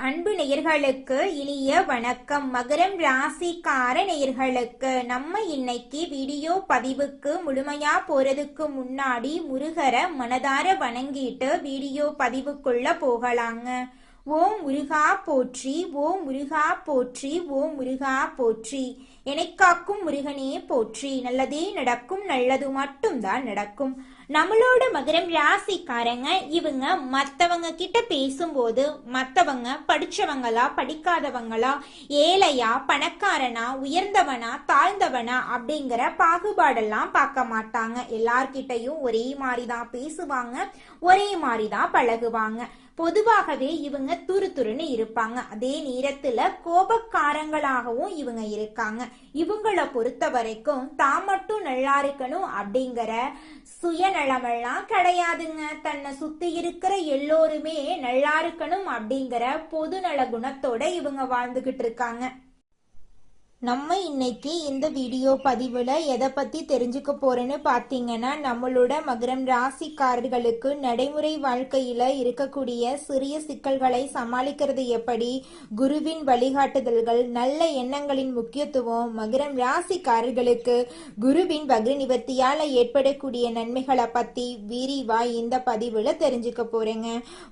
அன்பு நேயர்களுக்கு இனிய வணக்கம். மகரம் ராசிக்கார நேயர்களுக்கு நம்ம இன்னைக்கு வீடியோ பதிவுக்கு முழுமையா போறதுக்கு முன்னாடி முருகரை மனதார வணங்கிட்டு வீடியோ பதிவுக்குள்ள போகலாங்க. ஓம் முருகா போற்றி, ஓம் முருகா போற்றி, ஓம் முருகா போற்றி. எனக்காக்கும் முருகனே போற்றி. நல்லதே நடக்கும், நல்லது மட்டும்தான் நடக்கும். நம்மளோட மகரம் ராசிக்காரங்க இவங்க மத்தவங்க கிட்ட பேசும்போது மத்தவங்க படிச்சவங்களா படிக்காதவங்களா, ஏழையா பணக்காரனா, உயர்ந்தவனா தாழ்ந்தவனா அப்படிங்கிற பாகுபாடெல்லாம் பார்க்க மாட்டாங்க. எல்லார்கிட்டையும் ஒரே மாதிரிதான் பேசுவாங்க, ஒரே மாதிரிதான் பழகுவாங்க. பொதுவாகவே இவங்க துருதுருன்னு இருப்பாங்க. அதே நேரத்துல கோபக்காரங்களாகவும் இவங்க இருக்காங்க. இவங்களை பொறுத்த வரைக்கும் தான் மட்டும் நல்லா இருக்கணும் அப்படிங்கிற சுயநலமெல்லாம் கிடையாதுங்க. தன்னை சுத்தி இருக்கிற எல்லோருமே நல்லா இருக்கணும் அப்படிங்கிற பொதுநல குணத்தோட இவங்க வாழ்ந்துகிட்டு இருக்காங்க. நம்ம இன்னைக்கு இந்த வீடியோ பதிவில் எதை பற்றி தெரிஞ்சுக்க போறேன்னு பார்த்தீங்கன்னா, நம்மளோட மகரம் ராசிக்காரர்களுக்கு நடைமுறை வாழ்க்கையில் இருக்கக்கூடிய சிறிய சிக்கல்களை சமாளிக்கிறது எப்படி, குருவின் வழிகாட்டுதல்கள், நல்ல எண்ணங்களின் முக்கியத்துவம், மகரம் ராசிக்காரர்களுக்கு குருவின் வக்ர நிவர்த்தியால் ஏற்படக்கூடிய நன்மைகளை பற்றி விரிவாக இந்த பதிவில் தெரிஞ்சுக்க போறேங்க.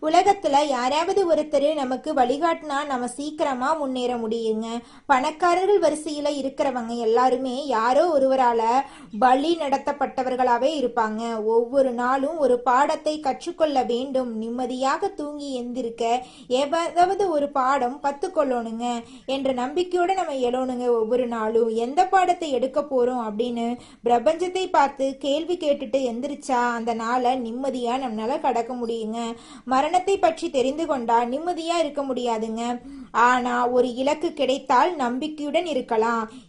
உலகத்தில் யாராவது ஒருத்தர் நமக்கு வழிகாட்டினா நம்ம சீக்கிரமாக முன்னேற முடியுங்க. பணக்காரர்கள் வரிசையில இருக்கிறவங்க எல்லாருமே யாரோ ஒருவரால பலி நடத்தப்பட்டவர்களாவே இருப்பாங்க. ஒவ்வொரு நாளும் ஒரு பாடத்தை கற்றுக்கொள்ள வேண்டும். நிம்மதியாக தூங்கி எந்திருக்க ஏதாவது ஒரு பாடம் கத்துக்கொள்ளணுங்க என்ற நம்பிக்கையோட நம்ம எழணுங்க. ஒவ்வொரு நாளும் எந்த பாடத்தை எடுக்க போறோம் அப்படின்னு பிரபஞ்சத்தை பார்த்து கேள்வி கேட்டுட்டு எந்திரிச்சா அந்த நாளை நிம்மதியா நம்மளால கடக்க முடியுங்க. மரணத்தை பற்றி தெரிந்து கொண்டா நிம்மதியா இருக்க முடியாதுங்க. ஆனா ஒரு இலக்கு கிடைத்தால் நம்பிக்கையுடன் இருக்கலாம்.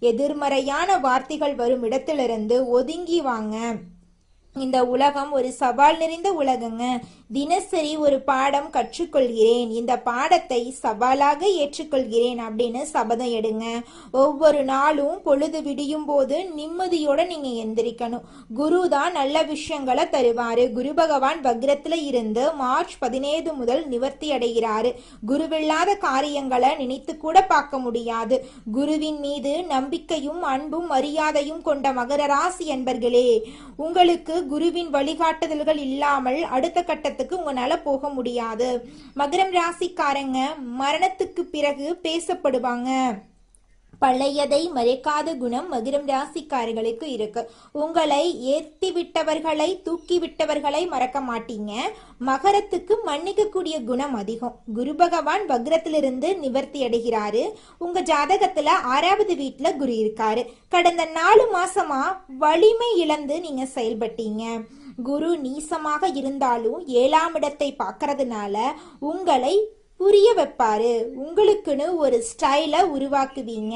எதிர்மறையான வார்த்தைகள் வரும் இடத்திலிருந்து ஒதுங்கி வாங்க. இந்த உலகம் ஒரு சவால் நிறைந்த உலகங்க. தினசரி ஒரு பாடம் கற்றுக்கொள்கிறேன், இந்த பாடத்தை சவாலாக ஏற்றுக்கொள்கிறேன் அப்படின்னு சபதம் எடுங்க. ஒவ்வொரு நாளும் பொழுது விடியும் போது நிம்மதியோட நீங்க எந்திரிக்கணும். குரு தான் நல்ல விஷயங்களை தருவாரு. குரு பகவான் வக்ரத்துல இருந்து மார்ச் 17 முதல் நிவர்த்தி அடைகிறாரு. குருவில்லாத காரியங்களை நினைத்து கூட பார்க்க முடியாது. குருவின் மீது நம்பிக்கையும் அன்பும் மரியாதையும் கொண்ட மகர ராசி என்பர்களே, உங்களுக்கு குருவின் வழிகாட்டுதல்கள் இல்லாமல் அடுத்த கட்டத்துக்கு உங்களால போக முடியாது. மகரம் ராசிக்காரங்க மரணத்துக்கு பிறகு பேசப்படுவாங்க. பழையதை மறைக்காத குணம் மகரம் ராசிக்காரர்களுக்கு இருக்கு. உங்களை ஏற்றி விட்டவர்களை தூக்கி விட்டவர்களை மறக்க மாட்டீங்க. மகரத்துக்கு மன்னிக்கக்கூடிய குணம் அதிகம். குரு பகவான் வக்ரத்திலிருந்து நிவர்த்தி அடைகிறாரு. உங்க ஜாதகத்துல 6வது வீட்டுல குரு இருக்காரு. கடந்த 4 மாசமா வலிமை இழந்து நீங்க செயல்பட்டீங்க. குரு நீசமாக இருந்தாலும் 7ஆம் இடத்தை பார்க்கறதுனால உங்களை புரிய வைப்பாரு. உங்களுக்குன்னு ஒரு ஸ்டைல உருவாக்குவீங்க.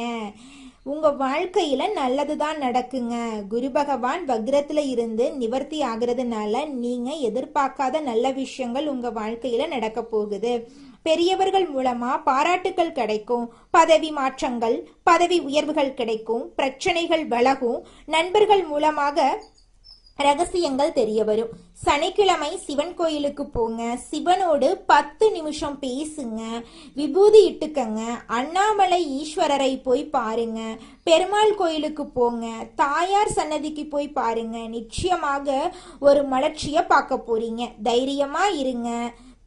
உங்க வாழ்க்கையில நல்லதுதான் நடக்குங்க. குரு பகவான் வக்ரத்துல இருந்து நிவர்த்தி ஆகிறதுனால நீங்க எதிர்பார்க்காத நல்ல விஷயங்கள் உங்க வாழ்க்கையில நடக்க போகுது. பெரியவர்கள் மூலமா பாராட்டுகள் கிடைக்கும். பதவி மாற்றங்கள், பதவி உயர்வுகள் கிடைக்கும். பிரச்சனைகள் விலகும். நண்பர்கள் மூலமாக ரகசியங்கள் தெரிய வரும். சனிக்கிழமை சிவன் கோயிலுக்கு போங்க. சிவனோடு 10 நிமிஷம் பேசுங்க. விபூதி இட்டுக்கங்க. அண்ணாமலை ஈஸ்வரரை போய் பாருங்க. பெருமாள் கோயிலுக்கு போங்க. தாயார் சன்னதிக்கு போய் பாருங்க. நிச்சயமாக ஒரு மலர்ச்சியை பார்க்க போறீங்க. தைரியமா இருங்க.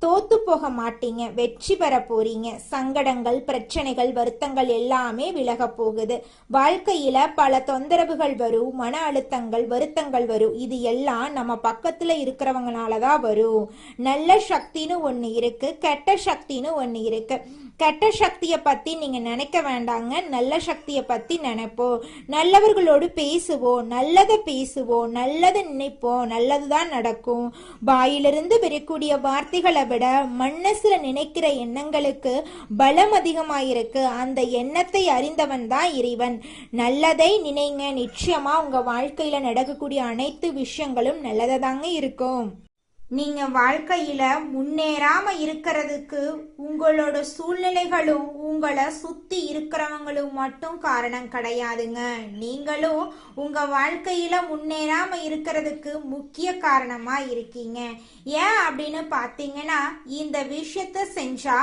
தோத்து போக மாட்டீங்க. வெற்றி பெற போறீங்க. சங்கடங்கள், பிரச்சனைகள், வருத்தங்கள் எல்லாமே விலக போகுது. வாழ்க்கையில பல தொந்தரவுகள் வரும். மன அழுத்தங்கள், வருத்தங்கள் வரும். இது எல்லாம் நம்ம பக்கத்துல இருக்கிறவங்கனாலதான் வரும். நல்ல சக்தின்னு ஒண்ணு இருக்கு, கெட்ட சக்தின்னு ஒண்ணு இருக்கு. கெட்ட சக்தியை பத்தி நீங்க நினைக்க வேண்டாங்க. நல்ல சக்தியை பத்தி நினைப்போம். நல்லவர்களோடு பேசுவோம், நல்லதை பேசுவோம், நல்லதை நினைப்போம், நல்லதுதான் நடக்கும். வாயிலிருந்து வரக்கூடிய வார்த்தைகளை விட மனசுல நினைக்கிற எண்ணங்களுக்கு பலம் அதிகமாயிருக்கு. அந்த எண்ணத்தை அறிந்தவன் தான் இறைவன். நல்லதை நினைங்க. நிச்சயமா உங்க வாழ்க்கையில நடக்கக்கூடிய அனைத்து விஷயங்களும் நல்லதா தாங்க இருக்கும். நீங்க வாழ்க்கையில முன்னேறாம இருக்கிறதுக்கு உங்களோட சூழ்நிலைகளும் உங்களை சுத்தி இருக்கிறவங்களும் மட்டும் காரணம் கிடையாதுங்க. நீங்களும் உங்க வாழ்க்கையில முன்னேறாம இருக்கிறதுக்கு முக்கிய காரணமா இருக்கீங்க. ஏன் அப்படின்னு பாத்தீங்கன்னா, இந்த விஷயத்த செஞ்சா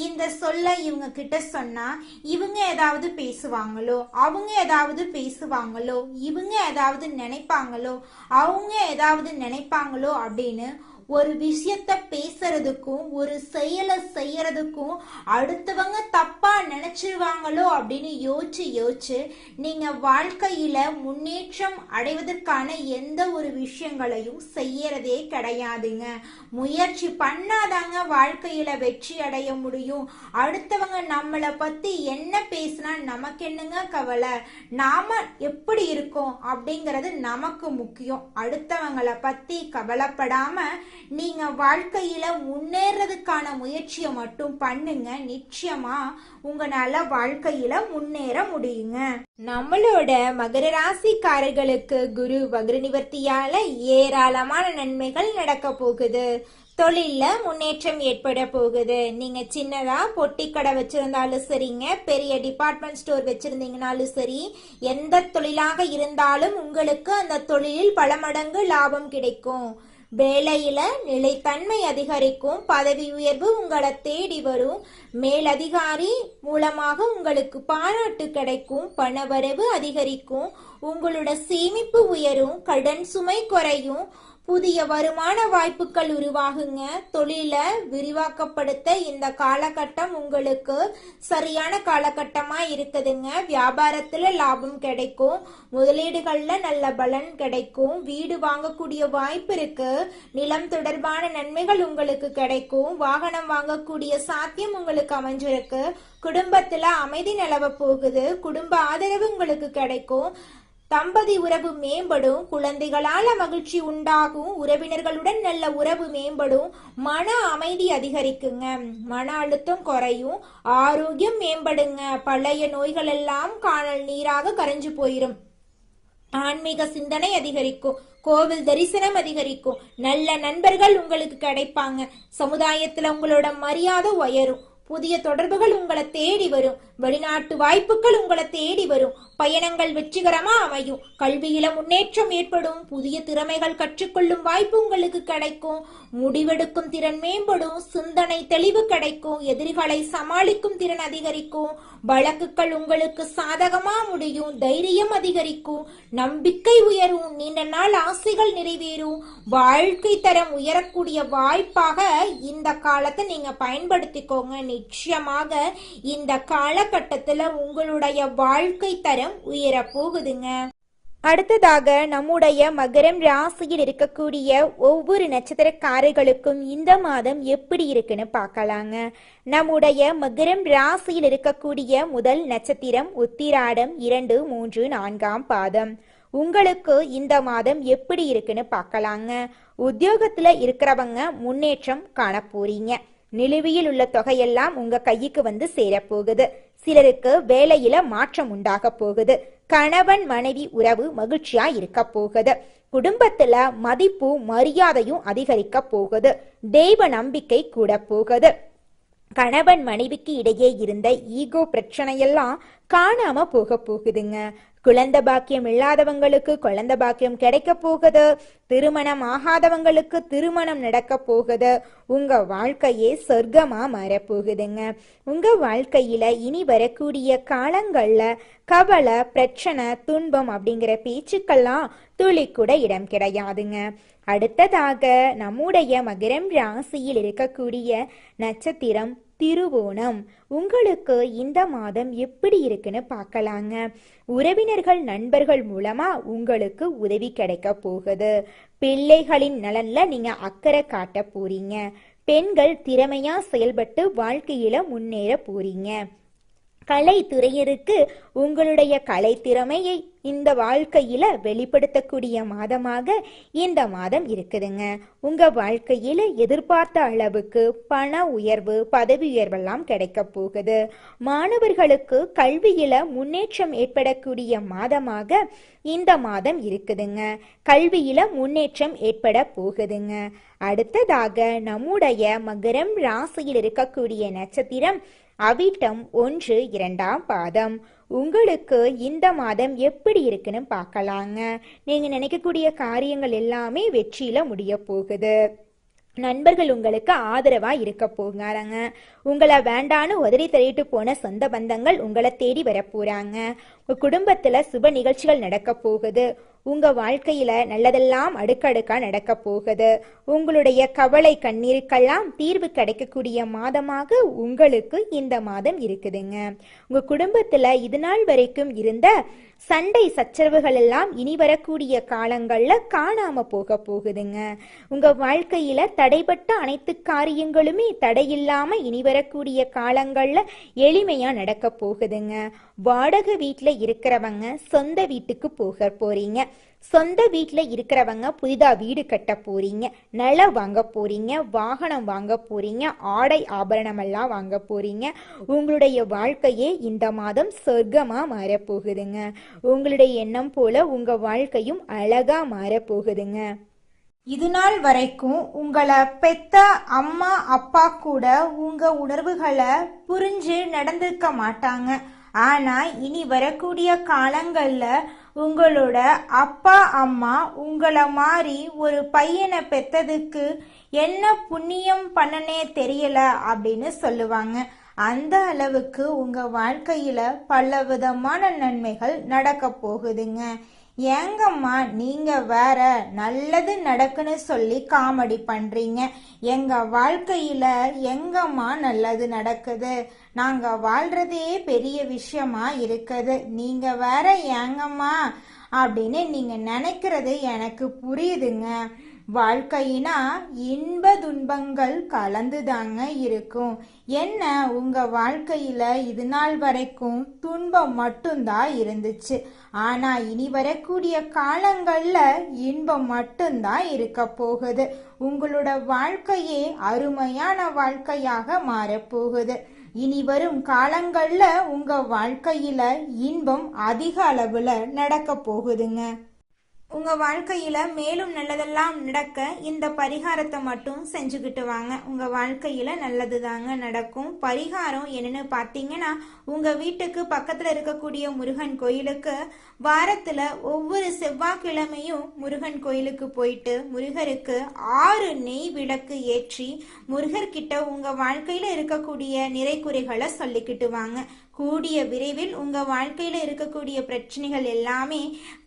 இந்த சொல்ல இவங்க கிட்ட சொன்னா இவங்க ஏதாவது பேசுவாங்களோ, அவங்க ஏதாவது பேசுவாங்களோ, இவங்க ஏதாவது நினைப்பாங்களோ, அவங்க ஏதாவது நினைப்பாங்களோ அப்படின்னு ஒரு விஷயத்த பேசுறதுக்கும் ஒரு செயலை செய்யறதுக்கும் அடுத்தவங்க தப்பா நினைச்சிருவாங்களோ அப்படின்னு யோசிச்சு யோசிச்சு நீங்க வாழ்க்கையில முன்னேற்றம் அடைவதற்கான எந்த ஒரு விஷயங்களையும் செய்யறதே கிடையாதுங்க. முயற்சி பண்ணாதாங்க வாழ்க்கையில வெற்றி அடைய முடியும். அடுத்தவங்க நம்மளை பத்தி என்ன பேசினா நமக்கு என்னங்க கவலை, நாம எப்படி இருக்கோம் அப்படிங்கிறது நமக்கு முக்கியம். அடுத்தவங்களை பத்தி கவலைப்படாம நீங்க வாழ்க்கையில முன்னேறதுக்கான முயற்சியை மட்டும் பண்ணுங்க. நிச்சயமா உங்களால வாழ்க்கையில முன்னேற முடியுங்க. நம்மளோட மகர ராசிக்காரர்களுக்கு குரு வக்ர நிவர்த்தியால ஏராளமான நன்மைகள் நடக்க போகுது. தொழில முன்னேற்றம் ஏற்பட போகுது. நீங்க சின்னதா பொட்டி கடை வச்சிருந்தாலும் சரிங்க, பெரிய டிபார்ட்மெண்ட் ஸ்டோர் வச்சிருந்தீங்கனாலும் சரி, எந்த தொழிலாக இருந்தாலும் உங்களுக்கு அந்த தொழிலில் பல மடங்கு லாபம் கிடைக்கும். வேலையில நிலைத்தன்மை அதிகரிக்கும். பதவி உயர்வு உங்களை தேடி வரும். மேலதிகாரி மூலமாக உங்களுக்கு பாராட்டு கிடைக்கும். பணவரவு அதிகரிக்கும். உங்களோட சேமிப்பு உயரும். கடன் சுமை குறையும். புதிய வருமான வாய்ப்புகள் உருவாகுங்க. தொழில விரிவாக்கப்படுத்த இந்த காலகட்டம் உங்களுக்கு சரியான காலகட்டமா இருக்குதுங்க. வியாபாரத்துல லாபம் கிடைக்கும். முதலீடுகள்ல நல்ல பலன் கிடைக்கும். வீடு வாங்கக்கூடிய வாய்ப்பு இருக்கு. நிலம் தொடர்பான நன்மைகள் உங்களுக்கு கிடைக்கும். வாகனம் வாங்கக்கூடிய சாத்தியம் உங்களுக்கு அமைஞ்சிருக்கு. குடும்பத்துல அமைதி நிலவ போகுது. குடும்ப ஆதரவு உங்களுக்கு கிடைக்கும். தம்பதி உறவு மேம்படும். குழந்தைகளால மகிழ்ச்சி உண்டாகும். உறவினர்களுடன் நல்ல உறவு மேம்படும். மன அமைதி அதிகரிக்குங்க. மன அழுத்தம் குறையும். ஆரோக்கியம் மேம்படுங்க. பழைய நோய்கள் எல்லாம் காணல் நீராக கரைஞ்சு போயிரும். ஆன்மீக சிந்தனை அதிகரிக்கும். கோவில் தரிசனம் அதிகரிக்கும். நல்ல நண்பர்கள் உங்களுக்கு கிடைப்பாங்க. சமுதாயத்துல உங்களோட மரியாதை உயரும். புதிய தொடர்புகள் உங்களை தேடி வரும். வெளிநாட்டு வாய்ப்புகள் உங்களை தேடி வரும். பயணங்கள் வெற்றிகரமா அமையும். கல்வியில முன்னேற்றம் ஏற்படும். புதிய திறமைகள் கற்றுக்கொள்ளும் வாய்ப்பு உங்களுக்கு கிடைக்கும். முடிவெடுக்கும் திறன் மேம்படும். சிந்தனை தெளிவு கிடைக்கும். எதிரிகளை சமாளிக்கும் திறன் அதிகரிக்கும். வழக்குகள் உங்களுக்கு சாதகமா முடியும். தைரியம் அதிகரிக்கும். நம்பிக்கை உயரும். நீண்ட நாள் ஆசைகள் நிறைவேறும். வாழ்க்கை தரம் உயரக்கூடிய வாய்ப்பாக இந்த காலத்தை நீங்க பயன்படுத்திக்கோங்க. நிச்சயமாக இந்த காலகட்டத்துல உங்களுடைய வாழ்க்கை தரம் உயர போகுதுங்க. அடுத்ததாக நம்முடைய மகரம் ராசியில் இருக்கக்கூடிய ஒவ்வொரு நட்சத்திரக்காரர்களுக்கும் இந்த மாதம் எப்படி இருக்குன்னு பார்க்கலாங்க. நம்முடைய மகரம் ராசியில் இருக்கக்கூடிய முதல் நட்சத்திரம் உத்திராடம் 2, 3, 4ஆம் பாதம். உங்களுக்கு இந்த மாதம் எப்படி இருக்குன்னு பார்க்கலாங்க. உத்தியோகத்துல இருக்கிறவங்க முன்னேற்றம் காண போறீங்க. நிலுவையில் உள்ள தொகையெல்லாம் உங்க கைக்கு வந்து சேரப்போகுது. சிலருக்கு வேலையில மாற்றம் உண்டாக போகுது. கணவன் மனைவி உறவு மகிழ்ச்சியா இருக்க போகுது. குடும்பத்துல மதிப்பு மரியாதையும் அதிகரிக்க போகுது. தெய்வ நம்பிக்கை கூட போகுது. கணவன் மனைவிக்கு இடையே இருந்த ஈகோ பிரச்சனையெல்லாம் காணாம போகுதுங்க. குழந்தை பாக்கியம் இல்லாதவங்களுக்கு குழந்தை பாக்கியம் கிடைக்க போகுது. திருமணம் ஆகாதவங்களுக்கு திருமணம் நடக்க போகுது. உங்க வாழ்க்கையே சொர்க்கமா மாறப்போகுதுங்க. உங்க வாழ்க்கையில இனி வரக்கூடிய காலங்கள்ல கவலை, பிரச்சனை, துன்பம் அப்படிங்கிற பேச்சுக்கெல்லாம் துளி கூட இடம் கிடையாதுங்க. அடுத்ததாக நம்முடைய மகரம் ராசியில் இருக்கக்கூடிய நட்சத்திரம் திருவோணம். உங்களுக்கு இந்த மாதம் எப்படி இருக்குன்னு பார்க்கலாங்க. உறவினர்கள் நண்பர்கள் மூலமா உங்களுக்கு உதவி கிடைக்க போகுது. பிள்ளைகளின் நலன்ல நீங்க அக்கறை காட்ட போறீங்க. பெண்கள் திறமையா செயல்பட்டு வாழ்க்கையில முன்னேற போறீங்க. கலைத்துறையினருக்கு உங்களுடைய கலைத்திறமையை இந்த வாழ்க்கையில வெளிப்படுத்தக்கூடிய மாதமாக இந்த மாதம் இருக்குதுங்க. உங்க வாழ்க்கையில எதிர்பார்த்த அளவுக்கு பண உயர்வு, பதவி உயர்வெல்லாம் கிடைக்க போகுது. மாணவர்களுக்கு கல்வியில முன்னேற்றம் ஏற்படக்கூடிய மாதமாக இந்த மாதம் இருக்குதுங்க. கல்வியில முன்னேற்றம் ஏற்பட போகுதுங்க. அடுத்ததாக நம்முடைய மகரம் ராசியில் இருக்கக்கூடிய நட்சத்திரம் அவிட்டம் 1, 2ஆம் பாதம். உங்களுக்கு இந்த மாதம் எப்படி இருக்குன்னு பார்க்கலாங்க. நீங்க நினைக்கக்கூடிய காரியங்கள் எல்லாமே வெற்றியில முடிய போகுது. நண்பர்கள் உங்களுக்கு ஆதரவா இருக்க போகிறாங்க. உங்களை வேண்டான்னு உதறி தள்ளிட்டு போன சொந்த பந்தங்கள் உங்களை தேடி வர போறாங்க. உங்க குடும்பத்துல சுப நிகழ்ச்சிகள் நடக்க போகுது. உங்க வாழ்க்கையில நல்லதெல்லாம் அடுக்கடுக்கா நடக்க போகுது. உங்களுடைய கவலை கண்ணீருக்கெல்லாம் தீர்வு கிடைக்கக்கூடிய மாதமாக உங்களுக்கு இந்த மாதம் இருக்குதுங்க. உங்க குடும்பத்துல இது நாள் வரைக்கும் இருந்த சண்டை சச்சரவுகள் எல்லாம் இனி வரக்கூடிய காலங்கள்ல காணாம போக போகுதுங்க. உங்க வாழ்க்கையில தடைப்பட்ட அனைத்து காரியங்களுமே தடையில்லாம இனி வரக்கூடிய காலங்கள்ல எளிமையா நடக்க போகுதுங்க. வாடகை வீட்டுல இருக்கிறவங்க சொந்த வீட்டுக்கு போக போறீங்க. சொந்த வீட்டுல இருக்கிறவங்க புதிதா வீடு கட்ட போறீங்க. நிலம் வாங்க போறீங்க. வாகனம் வாங்க போறீங்க. ஆடை ஆபரணம் எல்லாம் வாங்க போறீங்க. உங்களுடைய வாழ்க்கையே இந்த மாதம் சொர்க்கமா மாறப்போகுதுங்க. உங்களுடைய எண்ணம் போல உங்க வாழ்க்கையும் அழகா மாறப்போகுதுங்க. இது நாள் வரைக்கும் உங்களை பெத்த அம்மா அப்பா கூட உங்க உணர்வுகளை புரிஞ்சு நடந்திருக்க மாட்டாங்க. ஆனா இனி வரக்கூடிய காலங்கள்ல உங்களோட அப்பா அம்மா உங்களை மாதிரி ஒரு பையனை பெத்ததுக்கு என்ன புண்ணியம் பண்ணனே தெரியல அப்படின்னு சொல்லுவாங்க. அந்த அளவுக்கு உங்க வாழ்க்கையில பல விதமான நன்மைகள் நடக்க போகுதுங்க. ஏங்கம்மா நீங்க வேற நல்லது நடக்குன்னு சொல்லி காமெடி பண்றீங்க. எங்க வாழ்க்கையில எங்கம்மா நல்லது நடக்குது? நாங்க வாழ்றதே பெரிய விஷயமா இருக்குது. நீங்க வேற ஏங்கம்மா அப்படின்னு நீங்க நினைக்கிறது எனக்கு புரியுதுங்க. வாழ்க்கையினா இன்ப துன்பங்கள் கலந்துதாங்க இருக்கும். என்ன உங்க வாழ்க்கையில இது நாள் வரைக்கும் துன்பம் மட்டும்தான் இருந்துச்சு. ஆனா இனி வரக்கூடிய காலங்கள்ல இன்பம் மட்டும்தான் இருக்க போகுது. உங்களோட வாழ்க்கையே அருமையான வாழ்க்கையாக மாறப்போகுது. இனி வரும் காலங்கள்ல உங்க வாழ்க்கையில இன்பம் அதிக அளவுல நடக்க போகுதுங்க. உங்க வாழ்க்கையில மேலும் நல்லதெல்லாம் நடக்க இந்த பரிகாரத்தை மட்டும் செஞ்சுக்கிட்டு வாங்க. உங்க வாழ்க்கையில நல்லது தாங்க நடக்கும். பரிகாரம் என்னன்னு பாத்தீங்கன்னா, உங்க வீட்டுக்கு பக்கத்துல இருக்கக்கூடிய முருகன் கோயிலுக்கு வாரத்துல ஒவ்வொரு செவ்வாய்க்கிழமையும் முருகன் கோயிலுக்கு போயிட்டு முருகருக்கு 6 நெய் விளக்கு ஏற்றி முருகர்கிட்ட உங்க வாழ்க்கையில இருக்கக்கூடிய நிறைக்குறைகளை சொல்லிக்கிட்டு வாங்க. கூடிய விரைவில் உங்க வாழ்க்கையில இருக்கக்கூடிய பிரச்சனைகள் எல்லாமே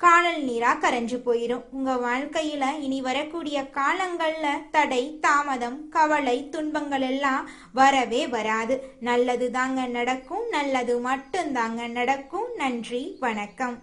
காணல் நீரா கரைஞ்சு போயிடும். உங்க வாழ்க்கையில இனி வரக்கூடிய காலங்கள்ல தடை தாமதம் கவலை துன்பங்கள் எல்லாம் வரவே வராது. நல்லது தாங்க நடக்கும். நல்லது மட்டும் தாங்க நடக்கும். நன்றி, வணக்கம்.